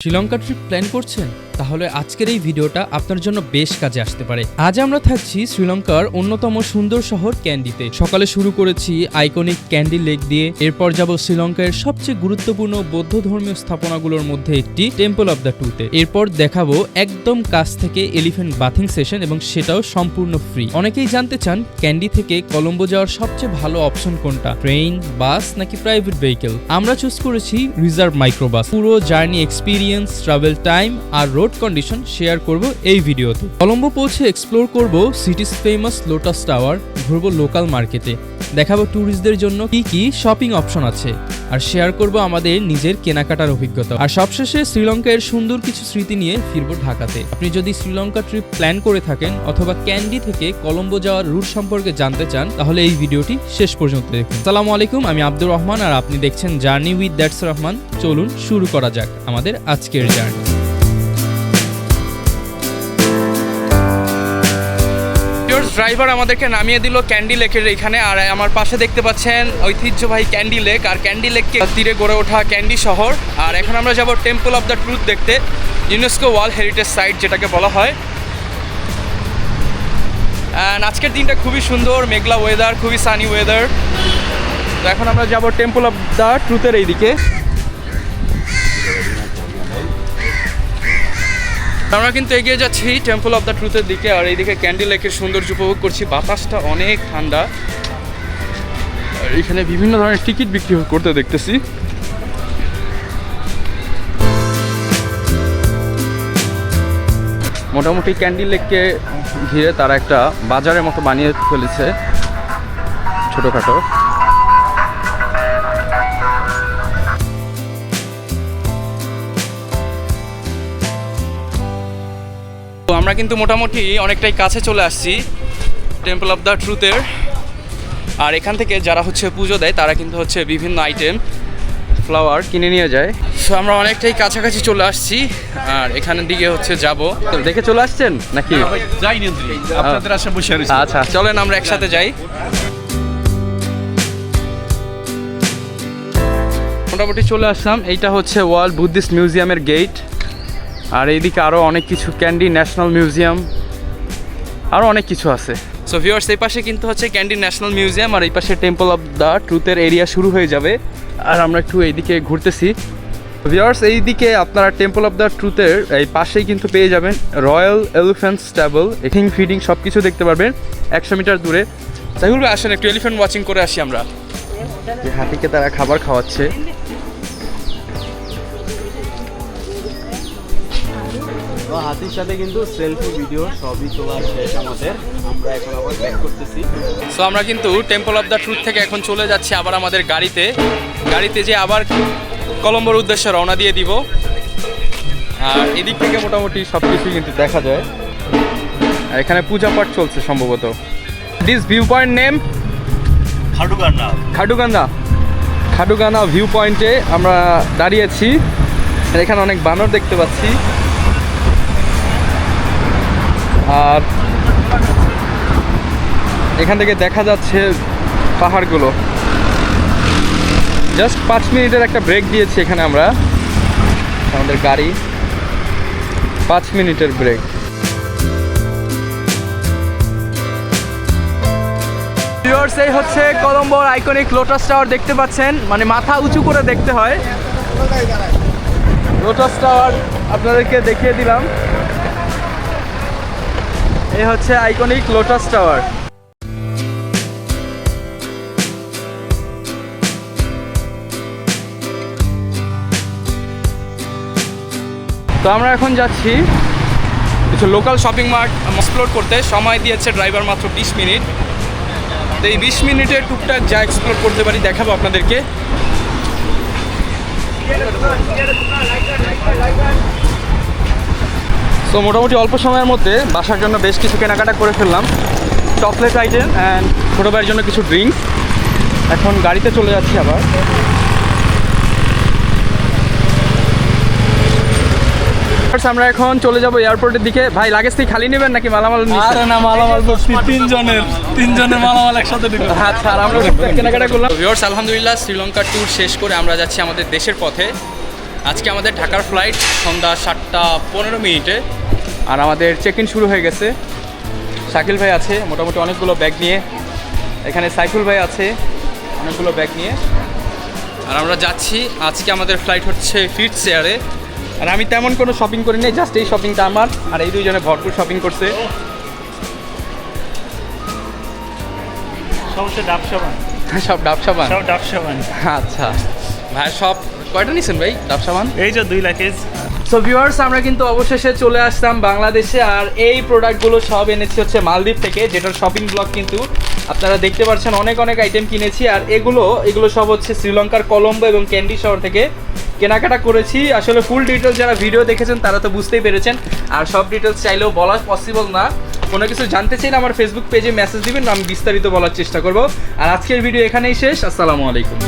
Sri Lanka trip plan করছেন? তাহলে আজকের এই ভিডিওটা আপনার জন্য বেশ কাজে আসতে পারে। আজ আমরা থাকছি শ্রীলঙ্কার অন্যতম সুন্দর শহর ক্যান্ডিতে। সকালে শুরু করেছি আইকনিক ক্যান্ডি লেক দিয়ে, এরপর যাব শ্রীলঙ্কার সবচেয়ে গুরুত্বপূর্ণ বৌদ্ধ ধর্মীয় স্থাপনাগুলোর মধ্যে একটি টেম্পল অব দ্য ট্রুথে। এরপর দেখাবো একদম কাছ থেকে এলিফ্যান্ট বাথিং সেশন, এবং সেটাও সম্পূর্ণ ফ্রি। অনেকেই জানতে চান ক্যান্ডি থেকে কলম্বো যাওয়ার সবচেয়ে ভালো অপশন কোনটা, ট্রেন, বাস নাকি প্রাইভেট ভেহিকেল। আমরা চুজ করেছি রিজার্ভ মাইক্রোবাস। পুরো জার্নি এক্সপিরিয়েন্স, ট্রাভেল টাইম আর রোড কন্ডিশন শেয়ার করব এই ভিডিওতে। কলম্বো পৌঁছে এক্সপ্লোর করব সিটিজ ফেমাস লোটাস টাওয়ার, ঘুরবো লোকাল মার্কেটে, দেখাবো ট্যুরিস্টদের জন্য কি কি শপিং অপশন আছে, আর শেয়ার করব আমাদের নিজের কেনাকাটার অভিজ্ঞতা। আর সবশেষে শ্রীলঙ্কার সুন্দর কিছু স্মৃতি নিয়ে ফিরবো ঢাকাতে। আপনি যদি শ্রীলঙ্কা ট্রিপ প্ল্যান করে থাকেন অথবা ক্যান্ডি থেকে কলম্বো যাওয়ার রুট সম্পর্কে জানতে চান, তাহলে এই ভিডিওটি শেষ পর্যন্ত দেখুন। আসসালামু আলাইকুম, আমি আব্দুর রহমান আর আপনি দেখছেন জার্নি উইথ দ্যাটস রহমান। চলুন শুরু করা যাক আমাদের আজকের জার্নি। ড্রাইভার আমাদেরকে নামিয়ে দিল ক্যান্ডি লেকের এখানে, আর আমার পাশে দেখতে পাচ্ছেন ঐতিহ্যবাহী ক্যান্ডি লেক, আর ক্যান্ডি লেককে তীরে গড়ে ওঠা ক্যান্ডি শহর। আর এখন আমরা যাব টেম্পল অব দ্য ট্রুথ দেখতে, ইউনেস্কো ওয়ার্ল্ড হেরিটেজ সাইট যেটাকে বলা হয়। অ্যান্ড আজকের দিনটা খুবই সুন্দর, মেঘলা ওয়েদার, খুবই সানি ওয়েদার। তো এখন আমরা যাব টেম্পল অব দ্য ট্রুথের এইদিকে। আমরা কিন্তু এগিয়ে যাচ্ছি টেম্পল অব দ্য ট্রুথের দিকে, আর এইদিকে ক্যান্ডি লেকের সৌন্দর্য উপভোগ করছি। বাতাসটা অনেক ঠান্ডা, আর এখানে বিভিন্ন ধরনের টিকিট বিক্রি করতে দেখতেছি। মোটামুটি ক্যান্ডি লেককে ঘিরে তারা একটা বাজারের মতো বানিয়ে ফেলেছে, ছোটোখাটো। তো আমরা কিন্তু মোটামুটি অনেকটাই কাছে চলে আসছি টেম্পল অব দ্য ট্রুথের। আর এখান থেকে যারা পুজো দেয় তারা কিন্তু বিভিন্ন আইটেম, ফ্লাওয়ার কিনে নিয়ে যায়। সো আমরা অনেকটাই কাছাকাছি চলে আসছি, আর এখানের দিকে যাব। দেখে চলে আসছেন নাকি? আপনাদের আশা বসে রয়েছে। আচ্ছা, চলেন আমরা একসাথে যাই। মোটামুটি চলে আসলাম। এইটা ওয়ার্ল্ড বুদ্ধিস্ট মিউজিয়ামের গেট, আর এইদিকে আরও অনেক কিছু, ক্যান্ডি ন্যাশনাল মিউজিয়াম, আরও অনেক কিছু আছে। সো ভিউয়ার্স, এই পাশে কিন্তু ক্যান্ডি ন্যাশনাল মিউজিয়াম, আর এই পাশে টেম্পল অব দ্য ট্রুথের এরিয়া শুরু হয়ে যাবে। আর আমরা একটু এইদিকে ঘুরতেছি। ভিউয়ার্স, এইদিকে আপনারা টেম্পল অব দ্য ট্রুথের এই পাশেই কিন্তু পেয়ে যাবেন রয়্যাল এলিফ্যান্ট স্ট্যাবল, এটিং ফিডিং সব কিছু দেখতে পারবেন 100 মিটার দূরে। তাই বলবে আসেন একটু এলিফ্যান্ট ওয়াচিং করে আসি আমরা। যে হাতিকে তারা খাবার খাওয়াচ্ছে। হাতির সাথে কিন্তু সেলফি ভিডিও সবই তোলা শেষ আমাদের। আমরা এখন আবার ব্যাক করতেছি। সো আমরা কিন্তু টেম্পল অব দ্য ট্রুথ থেকে এখন চলে যাচ্ছি আবার আমাদের গাড়িতে যে আবার কলম্বোর উদ্দেশ্যে রওনা দিয়ে দিব। আর এদিক থেকে মোটামুটি সব কিছুই কিন্তু দেখা যায়। আর এখানে পূজা পাঠ চলছে সম্ভবত। This view point name Khadugandha view পয়েন্টে আমরা দাঁড়িয়েছি। এখানে অনেক বানর দেখতে পাচ্ছি, আর এখান থেকে দেখা যাচ্ছে পাহাড়গুলো। জাস্ট 5 মিনিটের একটা ব্রেক দিয়েছি এখানে আমরা, আমাদের গাড়ি 5 মিনিটের ব্রেক। এই কলম্বোর আইকনিক লোটাস টাওয়ার দেখতে পাচ্ছেন, মানে মাথা উঁচু করে দেখতে হয়। লোটাস টাওয়ার আপনাদেরকে দেখিয়ে দিলাম। এই আইকনিক লোটাস টাওয়ার। তো আমরা এখন যাচ্ছি কিছু লোকাল শপিং মার্ট এক্সপ্লোর করতে। সময় দিয়েছে ড্রাইভার মাত্র 20 মিনিট। তো এই 20 মিনিটে টুকটাক যা এক্সপ্লোর করতে পারি দেখাবো আপনাদেরকে। সো মোটামুটি অল্প সময়ের মধ্যে বাসার জন্য বেশ কিছু কেনাকাটা করে ফেললাম, চকলেট আইটেম অ্যান্ড ছোটো ভাইয়ের জন্য কিছু ড্রিঙ্কস। এখন গাড়িতে চলে যাচ্ছি আবার। আমরা এখন চলে যাবো এয়ারপোর্টের দিকে। ভাই, লাগেজ থেকে খালি নেবেন নাকি মালামাল? আরে না, মালামাল তিনজনের মালামাল একসাথে নেবেন। আচ্ছা, আর আমরা কেনাকাটা করলাম। ভিউয়ার্স, আলহামদুলিল্লাহ শ্রীলঙ্কার ট্যুর শেষ করে আমরা যাচ্ছি আমাদের দেশের পথে। আজকে আমাদের ঢাকার ফ্লাইট সন্ধ্যা 7:15 আর আমাদের চেক ইন শুরু হয়ে গেছে। শাকিল ভাই আছে মোটামুটি অনেকগুলো ব্যাগ নিয়ে, এখানে সাইফুল ভাই আছে অনেকগুলো ব্যাগ নিয়ে, আর আমরা যাচ্ছি। আজকে আমাদের ফ্লাইট হচ্ছে ফিটস এয়ারে। আর আমি তেমন কোনো শপিং করি নাই, জাস্ট এই শপিংটা আমার, আর এই দুইজনে ভরপুর শপিং করছে। সব ডাব সাবান। আচ্ছা ভাই, সব কয়টা নিছেন ভাই ডাব সাবান? এই যে 2 লাখ। সো ভিউয়ার্স, আমরা কিন্তু অবশেষে চলে আসলাম বাংলাদেশে। আর এই প্রোডাক্টগুলো সব এনেছি হচ্ছে মালদ্বীপ থেকে, যেটার শপিং ব্লগ কিন্তু আপনারা দেখতে পাচ্ছেন। অনেক আইটেম কিনেছি, আর এগুলো সব হচ্ছে শ্রীলঙ্কার কলম্বো এবং ক্যান্ডি শহর থেকে কেনাকাটা করেছি। আসলে ফুল ডিটেলস যারা ভিডিও দেখেছেন তারা তো বুঝতেই পেরেছেন, আর সব ডিটেলস চাইলেও বলা পসিবল না। কোনো কিছু জানতে চাইলে আমার ফেসবুক পেজে মেসেজ দিবেন, আমি বিস্তারিত বলার চেষ্টা করব। আর আজকের ভিডিও এখানেই শেষ। আসসালামু আলাইকুম।